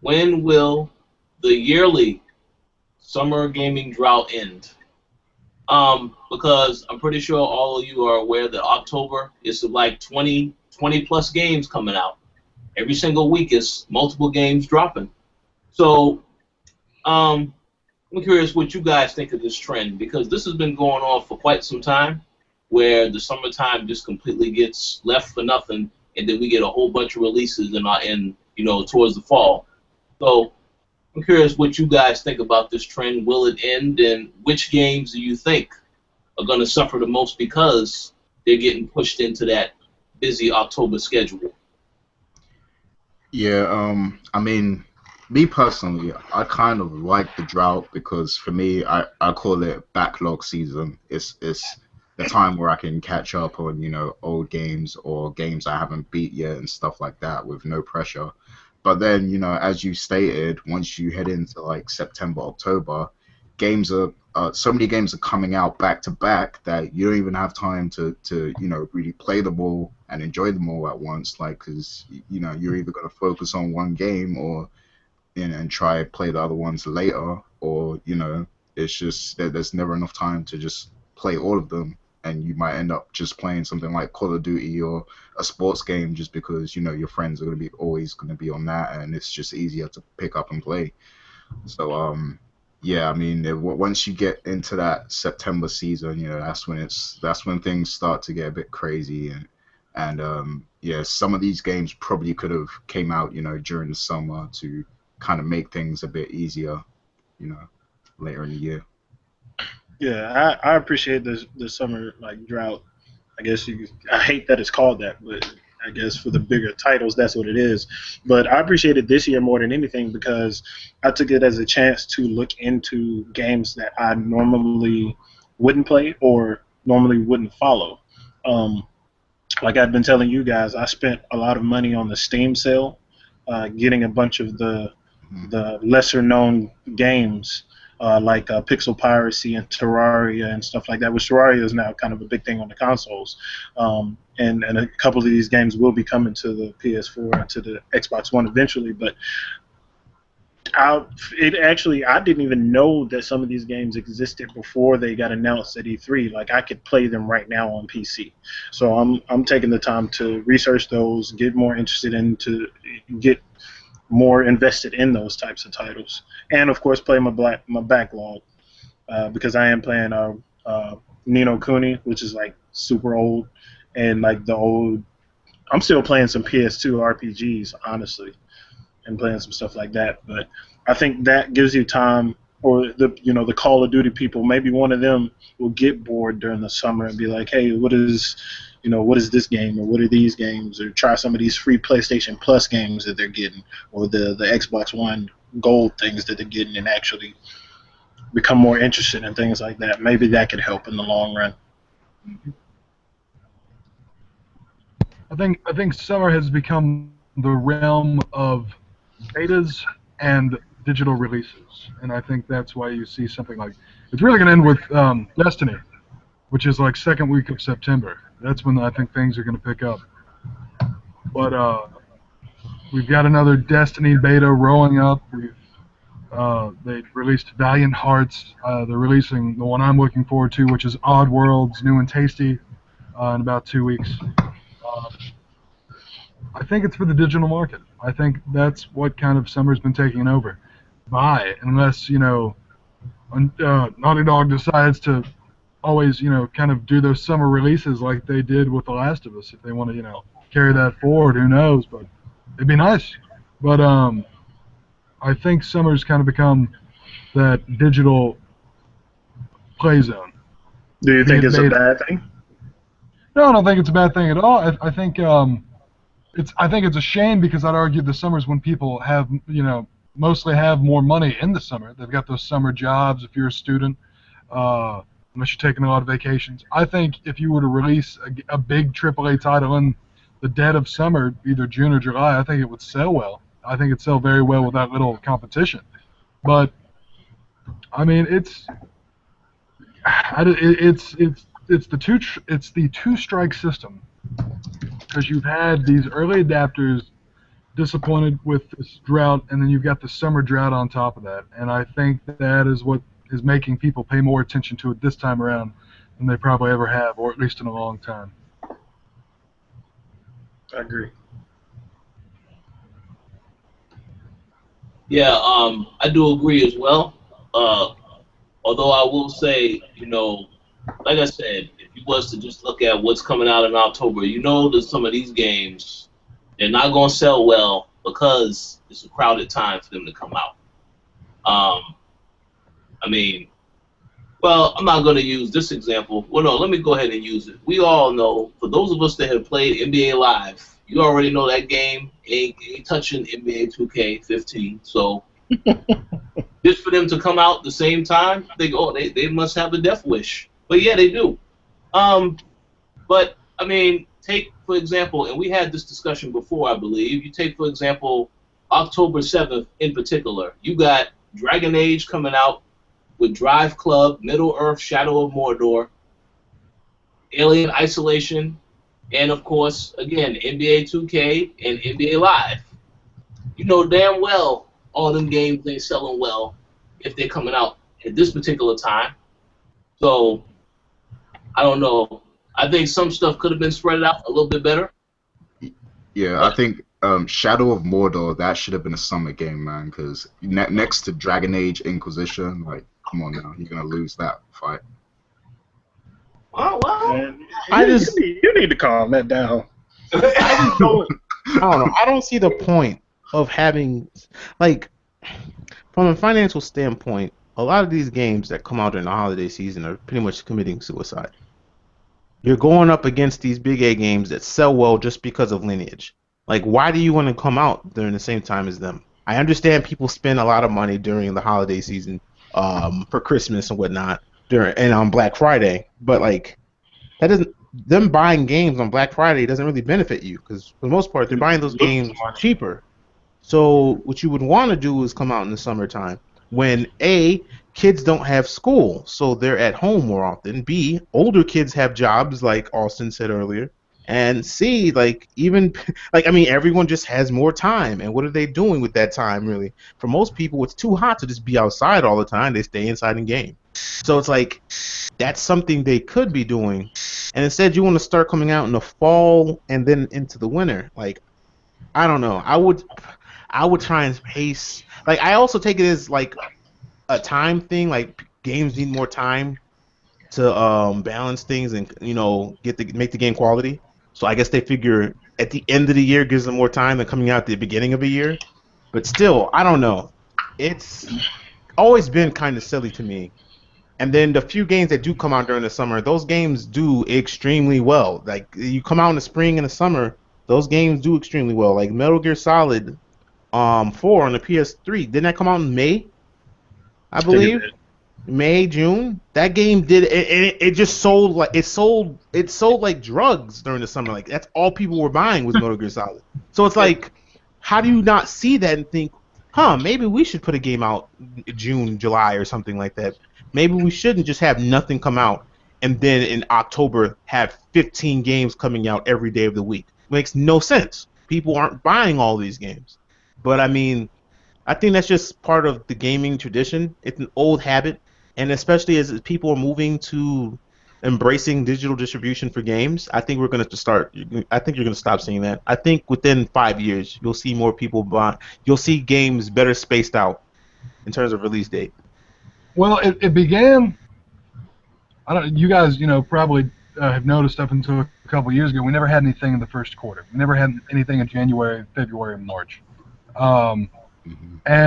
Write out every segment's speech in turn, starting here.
when will the yearly summer gaming drought end? Because I'm pretty sure all of you are aware that October is like 20 plus games coming out. Every single week is multiple games dropping. So um, I'm curious what you guys think of this trend, because this has been going on for quite some time, where the summertime just completely gets left for nothing, and then we get a whole bunch of releases in towards the fall. So I'm curious what you guys think about this trend. Will it end, and which games do you think are going to suffer the most because they're getting pushed into that busy October schedule? Yeah, I mean, me personally, I kind of like the drought because for me, I call it backlog season. It's the time where I can catch up on, old games or games I haven't beat yet and stuff like that with no pressure. But then, as you stated, once you head into like September, October, so many games are coming out back to back that you don't even have time to really play them all and enjoy them all at once. Like, because you're either going to focus on one game or and try play the other ones later, or it's just that there's never enough time to just play all of them, and you might end up just playing something like Call of Duty or a sports game just because your friends are going to be always going to be on that, and it's just easier to pick up and play. So yeah, I mean, once you get into that September season, that's when things start to get a bit crazy, and yeah, some of these games probably could have came out, during the summer to kind of make things a bit easier, you know, later in the year. Yeah, I appreciate the summer like drought. I guess I hate that it's called that, but I guess for the bigger titles, that's what it is. But I appreciate it this year more than anything because I took it as a chance to look into games that I normally wouldn't play or normally wouldn't follow. Um, like I've been telling you guys, I spent a lot of money on the Steam sale, getting a bunch of Mhm. the lesser known games like Pixel Piracy and Terraria and stuff like that, which Terraria is now kind of a big thing on the consoles. And a couple of these games will be coming to the PS4 and to the Xbox One eventually. But I didn't even know that some of these games existed before they got announced at E3. Like I could play them right now on PC. So I'm taking the time to research those, get more interested in to get more invested in those types of titles, and of course play my backlog because I am playing Nino Kuni, which is like super old, and like the old. I'm still playing some PS2 RPGs, honestly, and playing some stuff like that. But I think that gives you time, or the Call of Duty people, maybe one of them will get bored during the summer and be like, hey, what is this game, or what are these games, or try some of these free PlayStation Plus games that they're getting, or the Xbox One Gold things that they're getting, and actually become more interested in things like that. Maybe that could help in the long run. I think summer has become the realm of betas and digital releases, and I think that's why you see something like it's really going to end with Destiny, which is like second week of September. That's when I think things are going to pick up. But we've got another Destiny beta rolling up. They released Valiant Hearts. They're releasing the one I'm looking forward to, which is Odd Worlds, new and tasty, in about 2 weeks. Uh, I think it's for the digital market. I think that's what kind of summer's been taking over. Buy, unless Naughty Dog decides to always kind of do those summer releases like they did with The Last of Us. If they want to carry that forward, who knows? But it'd be nice. But I think summer's kind of become that digital play zone. Do you Be think it it's a beta. bad thing? No, I don't think it's a bad thing at all. I think it's a shame because I'd argue the summers when people have mostly have more money in the summer. They've got those summer jobs if you're a student, unless you're taking a lot of vacations. I think if you were to release a big AAA title in the dead of summer, either June or July, I think it would sell well. I think it'd sell very well with that little competition. But I mean, it's the two strike system because you've had these early adapters disappointed with this drought, and then you've got the summer drought on top of that. And I think that is what is making people pay more attention to it this time around than they probably ever have, or at least in a long time. I agree. Yeah, I do agree as well. Although I will say, like I said, if you was to just look at what's coming out in October, that some of these games, they're not going to sell well because it's a crowded time for them to come out. I mean, well, I'm not going to use this example. Well, no, let me go ahead and use it. We all know, for those of us that have played NBA Live, you already know that game ain't touching NBA 2K15. So just for them to come out the same time, they must have a death wish. But yeah, they do. But I mean, take for example, and we had this discussion before, I believe. You take for example, October 7th in particular. You got Dragon Age coming out with Drive Club, Middle Earth, Shadow of Mordor, Alien Isolation, and of course, again, NBA 2K and NBA Live. You know damn well all them games ain't selling well if they're coming out at this particular time. So, I don't know. I think some stuff could have been spread out a little bit better. Yeah, I think Shadow of Mordor, that should have been a summer game, man, because next to Dragon Age Inquisition, like, come on now, you're going to lose that fight. Oh, well. You need to calm that down. I just don't know. I don't see the point of having, like, from a financial standpoint, a lot of these games that come out during the holiday season are pretty much committing suicide. You're going up against these big A games that sell well just because of lineage. Like, why do you want to come out during the same time as them? I understand people spend a lot of money during the holiday season for Christmas and whatnot, and on Black Friday, but like that doesn't. Them buying games on Black Friday doesn't really benefit you because for the most part they're buying those games cheaper. So what you would want to do is come out in the summertime when A, kids don't have school, so they're at home more often. B, older kids have jobs, like Austin said earlier. And C, like everyone just has more time. And what are they doing with that time, really? For most people, it's too hot to just be outside all the time. They stay inside and game. So it's like that's something they could be doing. And instead, you want to start coming out in the fall and then into the winter. Like, I don't know. I would try and pace. Like, I also take it as like a time thing. Like, games need more time to balance things and make the game quality. So I guess they figure at the end of the year gives them more time than coming out at the beginning of a year. But still, I don't know. It's always been kind of silly to me. And then the few games that do come out during the summer, those games do extremely well. Like, you come out in the spring and the summer, those games do extremely well. Like Metal Gear Solid 4 on the PS3. Didn't that come out in May? I believe. May, June. That game did it just sold like it sold like drugs during the summer. Like, that's all people were buying was Metal Gear Solid. So it's like, how do you not see that and think, maybe we should put a game out June, July or something like that. Maybe we shouldn't just have nothing come out and then in October have 15 games coming out every day of the week. Makes no sense. People aren't buying all these games. But I mean, I think that's just part of the gaming tradition. It's an old habit, and especially as people are moving to embracing digital distribution for games, I think we're going to start. I think you're going to stop seeing that. I think within 5 years, you'll see more people buy. You'll see games better spaced out in terms of release date. Well, it began. You guys, probably have noticed up until a couple of years ago, we never had anything in the first quarter. We never had anything in January, February, and March. And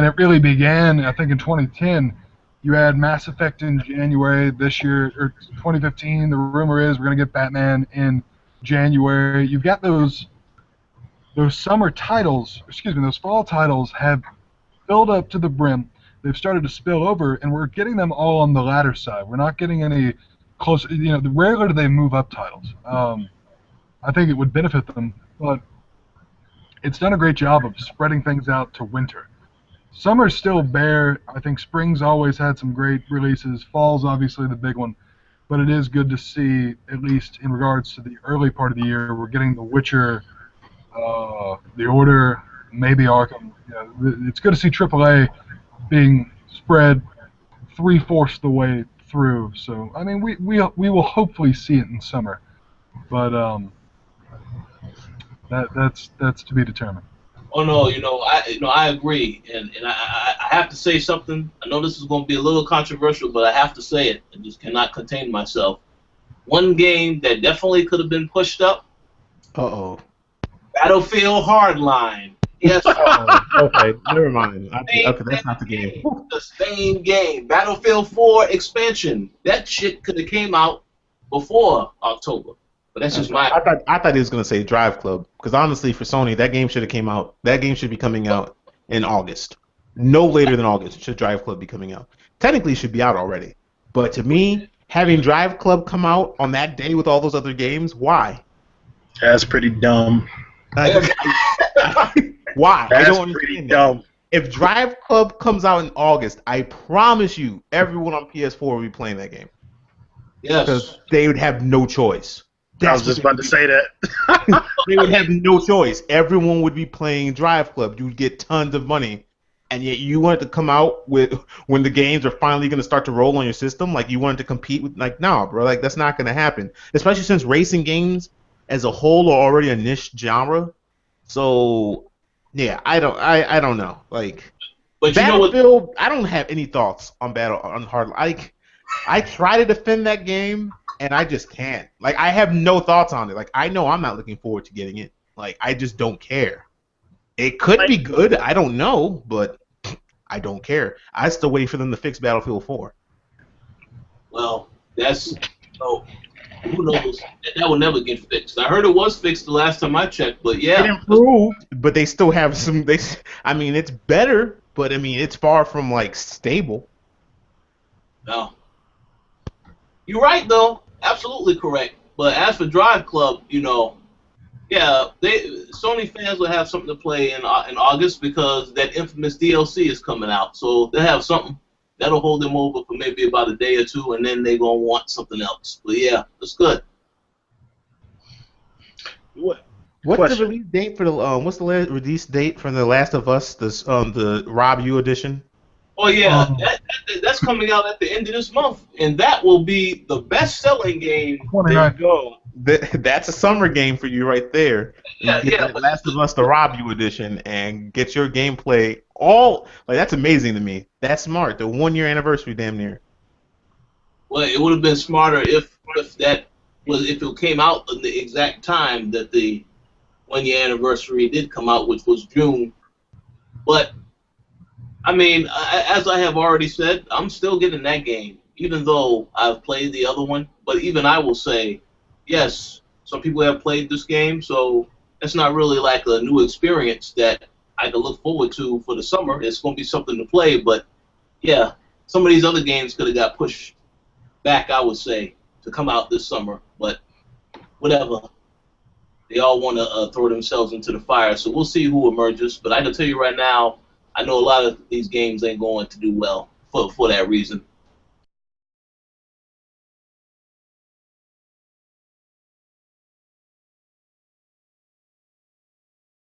it really began, I think, in 2010. You had Mass Effect in January this year, or 2015. The rumor is we're going to get Batman in January. You've got those summer titles, those fall titles have filled up to the brim. They've started to spill over, and we're getting them all on the latter side. We're not getting any close. Rarely do they move up titles. I think it would benefit them, but it's done a great job of spreading things out to winter. Summer's still bare. I think spring's always had some great releases. Fall's obviously the big one, but it is good to see, at least in regards to the early part of the year, we're getting The Witcher, The Order, maybe Arkham. Yeah, it's good to see AAA being spread 3/4 the way through. So I mean, we will hopefully see it in summer, but that's to be determined. Oh no, I agree, and I have to say something. I know this is going to be a little controversial, but I have to say it. I just cannot contain myself. One game that definitely could have been pushed up. Uh-oh. Battlefield Hardline. Yes. Okay, never mind. Okay, that's not the game. The same game. Battlefield 4 expansion. That shit could have came out before October. But that's just my. I thought he was gonna say Drive Club, because honestly, for Sony, that game should have came out. That game should be coming out in August. No later than August should Drive Club be coming out. Technically, it should be out already. But to me, having Drive Club come out on that day with all those other games, why? That's pretty dumb. Why? That's I don't pretty understand dumb. that. If Drive Club comes out in August, I promise you, everyone on PS4 will be playing that game. Yes. Because they would have no choice. I was just about to say that. They would have no choice. Everyone would be playing Drive Club. You would get tons of money, and yet you wanted to come out with when the games are finally going to start to roll on your system. Like you wanted to compete with, like, no, bro. Like that's not going to happen. Especially since racing games as a whole are already a niche genre. So yeah, I don't know. Like, but Battlefield, I don't have any thoughts on Hard. I try to defend that game, and I just can't. Like, I have no thoughts on it. Like, I know I'm not looking forward to getting it. Like, I just don't care. It could be good. I don't know, but I don't care. I still waiting for them to fix Battlefield 4. Well, that's who knows? That will never get fixed. I heard it was fixed the last time I checked, but yeah, it improved, but they still have some. I mean, it's better, but I mean, it's far from like stable. No. You're right, though. Absolutely correct. But as for Drive Club, yeah, Sony fans will have something to play in August because that infamous DLC is coming out. So they'll have something that'll hold them over for maybe about a day or two, and then they're going to want something else. But yeah, it's good. What's the release date for the what's the release date for The Last of Us, the Rob U edition? Oh yeah, that's coming out at the end of this month, and that will be the best-selling game. There you go. That's a summer game for you right there. Yeah, The Last of Us, the Rob U edition, and get your gameplay all like that's amazing to me. That's smart. The 1-year anniversary, damn near. Well, it would have been smarter if it came out in the exact time that the 1-year anniversary did come out, which was June. But I mean, as I have already said, I'm still getting that game, even though I've played the other one. But even I will say, yes, some people have played this game, so it's not really like a new experience that I can look forward to for the summer. It's going to be something to play, but yeah, some of these other games could have got pushed back, I would say, to come out this summer. But whatever. They all want to throw themselves into the fire, so we'll see who emerges. But I can tell you right now, I know a lot of these games ain't going to do well for that reason.